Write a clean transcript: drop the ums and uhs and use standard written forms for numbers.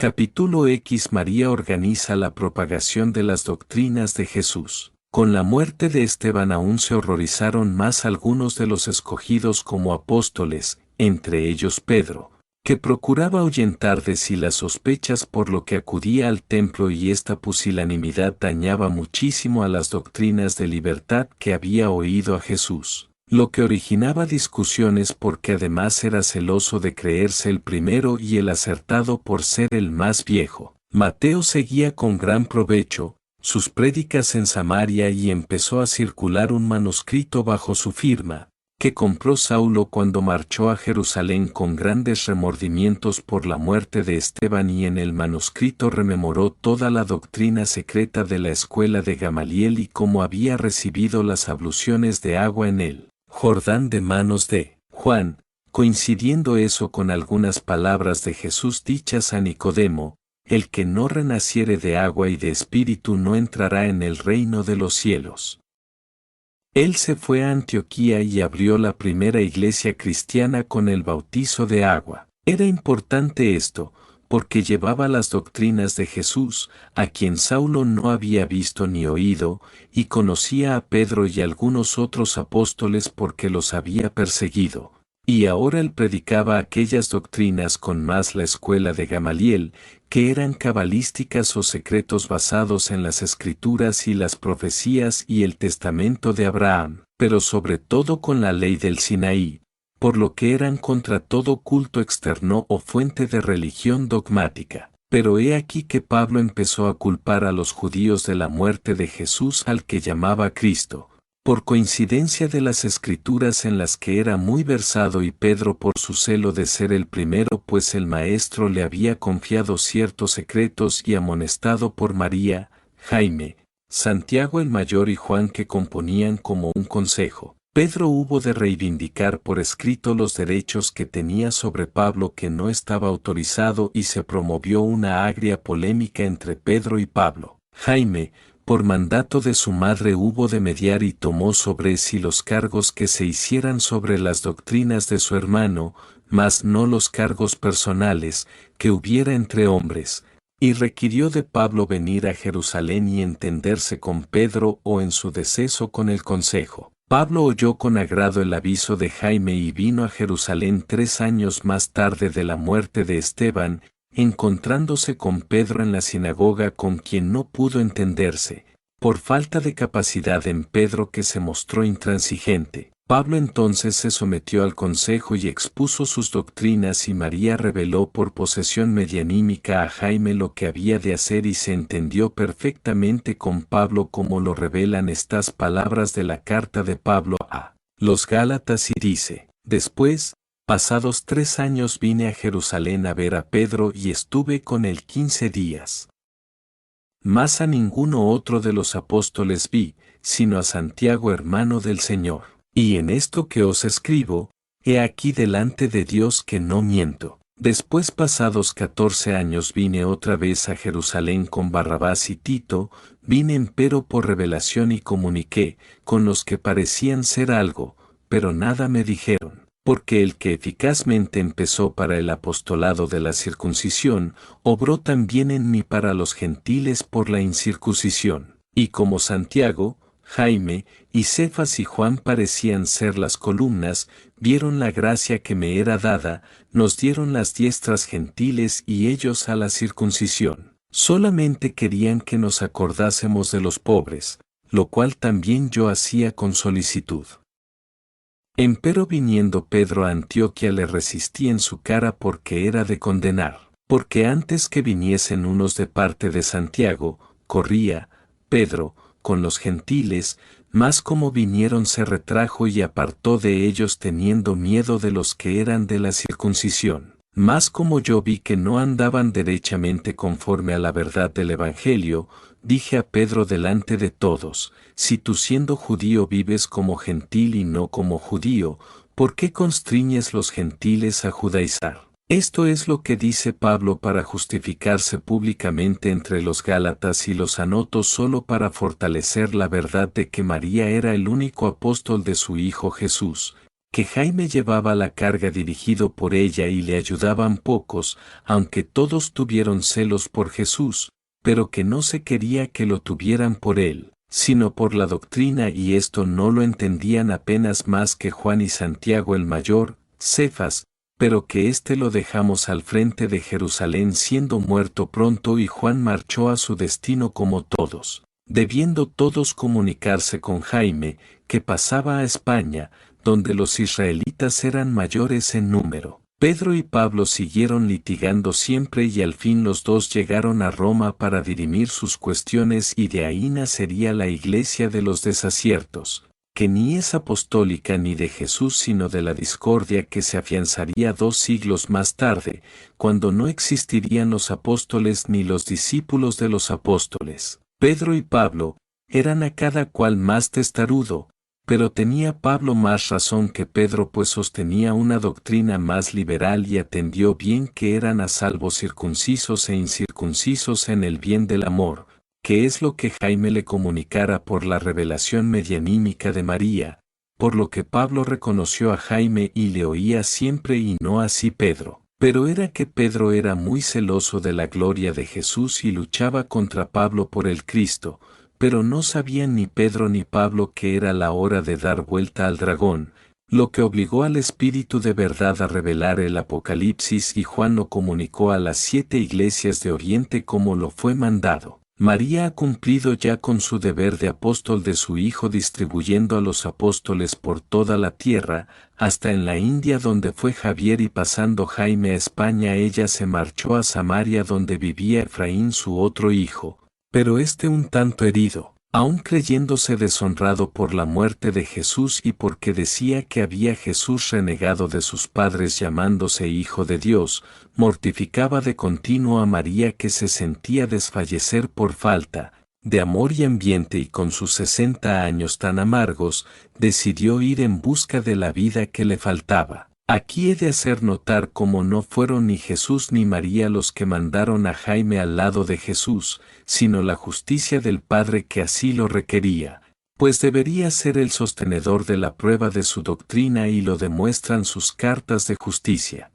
Capítulo X. María organiza la propagación de las doctrinas de Jesús. Con la muerte de Esteban aún se horrorizaron más algunos de los escogidos como apóstoles, entre ellos Pedro, que procuraba ahuyentar de sí las sospechas por lo que acudía al templo, y esta pusilanimidad dañaba muchísimo a las doctrinas de libertad que había oído a Jesús, lo que originaba discusiones porque además era celoso de creerse el primero y el acertado por ser el más viejo. Mateo seguía con gran provecho sus prédicas en Samaria y empezó a circular un manuscrito bajo su firma, que compró Saulo cuando marchó a Jerusalén con grandes remordimientos por la muerte de Esteban, y en el manuscrito rememoró toda la doctrina secreta de la escuela de Gamaliel y cómo había recibido las abluciones de agua en el Jordán de manos de Juan, coincidiendo eso con algunas palabras de Jesús dichas a Nicodemo: el que no renaciere de agua y de espíritu no entrará en el reino de los cielos. Él se fue a Antioquía y abrió la primera iglesia cristiana con el bautizo de agua. Era importante esto, porque llevaba las doctrinas de Jesús, a quien Saulo no había visto ni oído, y conocía a Pedro y algunos otros apóstoles porque los había perseguido. Y ahora él predicaba aquellas doctrinas con más la escuela de Gamaliel, que eran cabalísticas o secretos basados en las escrituras y las profecías y el testamento de Abraham, pero sobre todo con la ley del Sinaí, por lo que eran contra todo culto externo o fuente de religión dogmática. Pero he aquí que Pablo empezó a culpar a los judíos de la muerte de Jesús al que llamaba Cristo, por coincidencia de las escrituras en las que era muy versado, y Pedro por su celo de ser el primero, pues el maestro le había confiado ciertos secretos, y amonestado por María, Jaime, Santiago el mayor y Juan, que componían como un consejo. Pedro hubo de reivindicar por escrito los derechos que tenía sobre Pablo, que no estaba autorizado, y se promovió una agria polémica entre Pedro y Pablo. Jaime, por mandato de su madre, hubo de mediar y tomó sobre sí los cargos que se hicieran sobre las doctrinas de su hermano, mas no los cargos personales que hubiera entre hombres, y requirió de Pablo venir a Jerusalén y entenderse con Pedro, o en su deceso con el consejo. Pablo oyó con agrado el aviso de Jaime y vino a Jerusalén 3 años más tarde de la muerte de Esteban, encontrándose con Pedro en la sinagoga, con quien no pudo entenderse, por falta de capacidad en Pedro, que se mostró intransigente. Pablo entonces se sometió al consejo y expuso sus doctrinas, y María reveló por posesión medianímica a Jaime lo que había de hacer, y se entendió perfectamente con Pablo, como lo revelan estas palabras de la carta de Pablo a los Gálatas, y dice: después, pasados 3 años, vine a Jerusalén a ver a Pedro y estuve con él 15 días. Mas a ninguno otro de los apóstoles vi, sino a Santiago, hermano del Señor. Y en esto que os escribo, he aquí delante de Dios que no miento. Después, pasados 14 años, vine otra vez a Jerusalén con Barrabás y Tito, vine empero por revelación, y comuniqué con los que parecían ser algo, pero nada me dijeron. Porque el que eficazmente empezó para el apostolado de la circuncisión, obró también en mí para los gentiles por la incircuncisión. Y como Santiago, Jaime, y Cefas y Juan parecían ser las columnas, vieron la gracia que me era dada, nos dieron las diestras gentiles y ellos a la circuncisión. Solamente querían que nos acordásemos de los pobres, lo cual también yo hacía con solicitud. Empero viniendo Pedro a Antioquía le resistí en su cara, porque era de condenar. Porque antes que viniesen unos de parte de Santiago, corría Pedro con los gentiles, mas como vinieron se retrajo y apartó de ellos, teniendo miedo de los que eran de la circuncisión. Mas como yo vi que no andaban derechamente conforme a la verdad del Evangelio, dije a Pedro delante de todos: si tú, siendo judío, vives como gentil y no como judío, ¿por qué constriñes los gentiles a judaizar? Esto es lo que dice Pablo para justificarse públicamente entre los Gálatas, y los anoto solo para fortalecer la verdad de que María era el único apóstol de su Hijo Jesús, que Jaime llevaba la carga dirigido por ella y le ayudaban pocos, aunque todos tuvieron celos por Jesús, pero que no se quería que lo tuvieran por él, sino por la doctrina, y esto no lo entendían apenas más que Juan y Santiago el mayor, Cefas, pero que éste lo dejamos al frente de Jerusalén siendo muerto pronto, y Juan marchó a su destino como todos, debiendo todos comunicarse con Jaime, que pasaba a España, donde los israelitas eran mayores en número. Pedro y Pablo siguieron litigando siempre y al fin los dos llegaron a Roma para dirimir sus cuestiones, y de ahí nacería la Iglesia de los Desaciertos, que ni es apostólica ni de Jesús sino de la discordia, que se afianzaría 2 siglos más tarde, cuando no existirían los apóstoles ni los discípulos de los apóstoles. Pedro y Pablo eran a cada cual más testarudo, pero tenía Pablo más razón que Pedro, pues sostenía una doctrina más liberal y atendió bien que eran a salvo circuncisos e incircuncisos en el bien del amor, que es lo que Jaime le comunicara por la revelación medianímica de María, por lo que Pablo reconoció a Jaime y le oía siempre y no así Pedro. Pero era que Pedro era muy celoso de la gloria de Jesús y luchaba contra Pablo por el Cristo, pero no sabían ni Pedro ni Pablo que era la hora de dar vuelta al dragón, lo que obligó al Espíritu de verdad a revelar el Apocalipsis, y Juan lo comunicó a las 7 iglesias de Oriente como lo fue mandado. María ha cumplido ya con su deber de apóstol de su Hijo, distribuyendo a los apóstoles por toda la tierra, hasta en la India donde fue Javier, y pasando Jaime a España, ella se marchó a Samaria donde vivía Efraín su otro hijo, pero este un tanto herido, aun creyéndose deshonrado por la muerte de Jesús y porque decía que había Jesús renegado de sus padres llamándose Hijo de Dios, mortificaba de continuo a María, que se sentía desfallecer por falta de amor y ambiente, y con sus 60 años tan amargos, decidió ir en busca de la vida que le faltaba. Aquí he de hacer notar cómo no fueron ni Jesús ni María los que mandaron a Jaime al lado de Jesús, sino la justicia del Padre que así lo requería, pues debería ser el sostenedor de la prueba de su doctrina, y lo demuestran sus cartas de justicia.